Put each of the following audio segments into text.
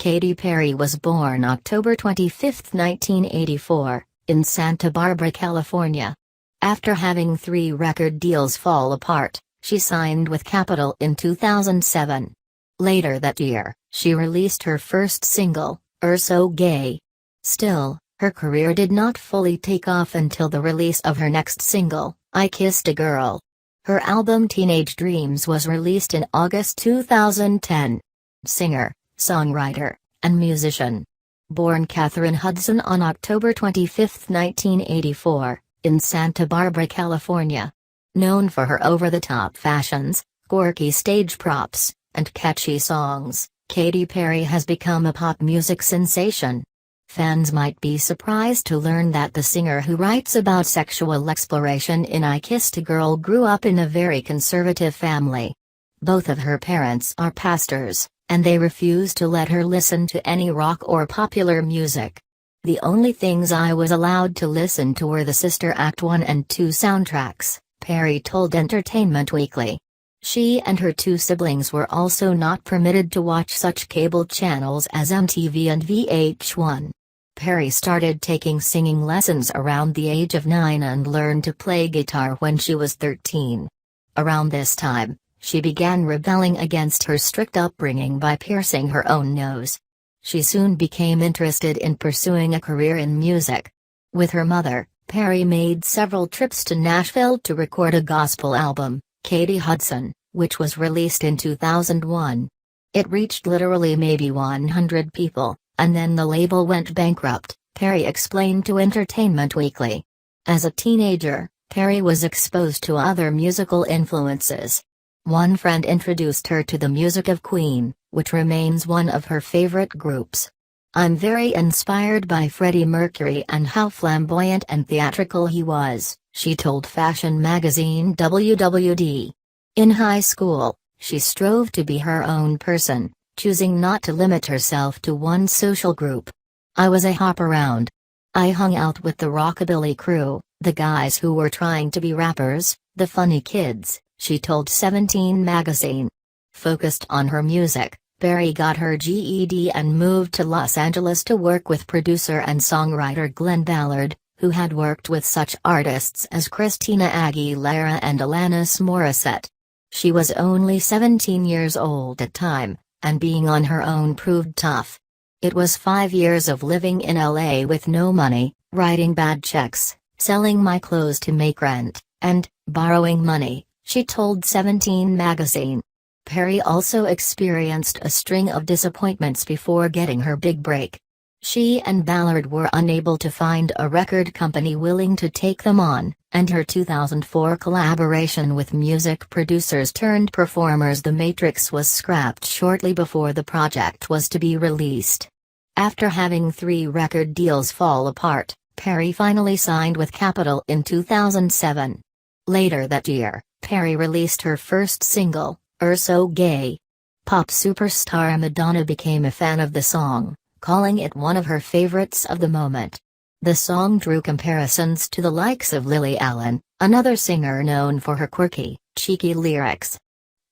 Katy Perry was born October 25, 1984, in Santa Barbara, California. After having 3 record deals fall apart, she signed with Capitol in 2007. Later that year, she released her first single, So Gay. Still, her career did not fully take off until the release of her next single, I Kissed a Girl. Her album Teenage Dreams was released in August 2010. Singer, songwriter, and musician. Born Katherine Hudson on October 25, 1984, in Santa Barbara, California. Known for her over-the-top fashions, quirky stage props, and catchy songs, Katy Perry has become a pop music sensation. Fans might be surprised to learn that the singer who writes about sexual exploration in I Kissed a Girl grew up in a very conservative family. Both of her parents are pastors, and they refused to let her listen to any rock or popular music. The only things I was allowed to listen to were the Sister Act 1 and 2 soundtracks, Perry told Entertainment Weekly. She and her 2 siblings were also not permitted to watch such cable channels as MTV and VH1. Perry started taking singing lessons around the age of 9 and learned to play guitar when she was 13. Around this time, she began rebelling against her strict upbringing by piercing her own nose. She soon became interested in pursuing a career in music. With her mother, Perry made several trips to Nashville to record a gospel album, Katy Hudson, which was released in 2001. It reached literally maybe 100 people, and then the label went bankrupt, Perry explained to Entertainment Weekly. As a teenager, Perry was exposed to other musical influences. One friend introduced her to the music of Queen, which remains one of her favorite groups. I'm very inspired by Freddie Mercury and how flamboyant and theatrical he was, she told fashion magazine WWD. In high school, she strove to be her own person, choosing not to limit herself to one social group. I was a hop around. I hung out with the rockabilly crew, the guys who were trying to be rappers, the funny kids, she told 17 magazine. Focused on her music, Perry got her GED and moved to Los Angeles to work with producer and songwriter Glenn Ballard, who had worked with such artists as Christina Aguilera and Alanis Morissette. She was only 17 years old at time, and being on her own proved tough. It was 5 years of living in LA with no money, writing bad checks, selling my clothes to make rent, and borrowing money, she told 17 magazine. Perry also experienced a string of disappointments before getting her big break. She and Ballard were unable to find a record company willing to take them on, and her 2004 collaboration with music producers turned performers The Matrix was scrapped shortly before the project was to be released. After having 3 record deals fall apart, Perry finally signed with Capitol in 2007. Later that year, Perry released her first single, So Gay. Pop superstar Madonna became a fan of the song, calling it one of her favorites of the moment. The song drew comparisons to the likes of Lily Allen, another singer known for her quirky, cheeky lyrics.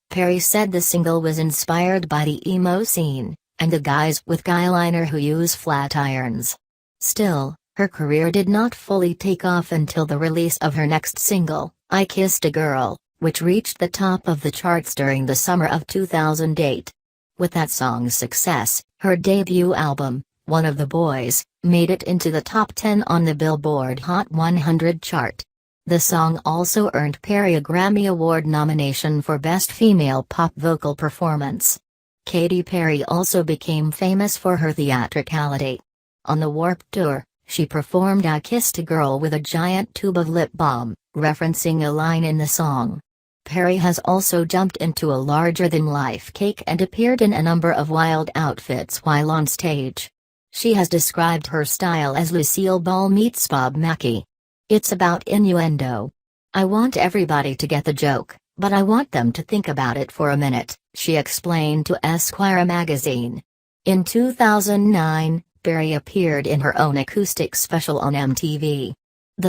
Perry said the single was inspired by the emo scene, and the guys with guyliner who use flat irons. Still, her career did not fully take off until the release of her next single, I Kissed a Girl, which reached the top of the charts during the summer of 2008. With that song's success, her debut album, One of the Boys, made it into the top 10 on the Billboard Hot 100 chart. The song also earned Perry a Grammy Award nomination for Best Female Pop Vocal Performance. Katy Perry also became famous for her theatricality. On the Warped Tour, she performed I Kissed a Girl with a giant tube of lip balm, referencing a line in the song. Perry has also jumped into a larger-than-life cake and appeared in a number of wild outfits while on stage. She has described her style as Lucille Ball meets Bob Mackie. It's about innuendo. I want everybody to get the joke, but I want them to think about it for a minute, she explained to Esquire magazine. In 2009, Perry appeared in her own acoustic special on MTV.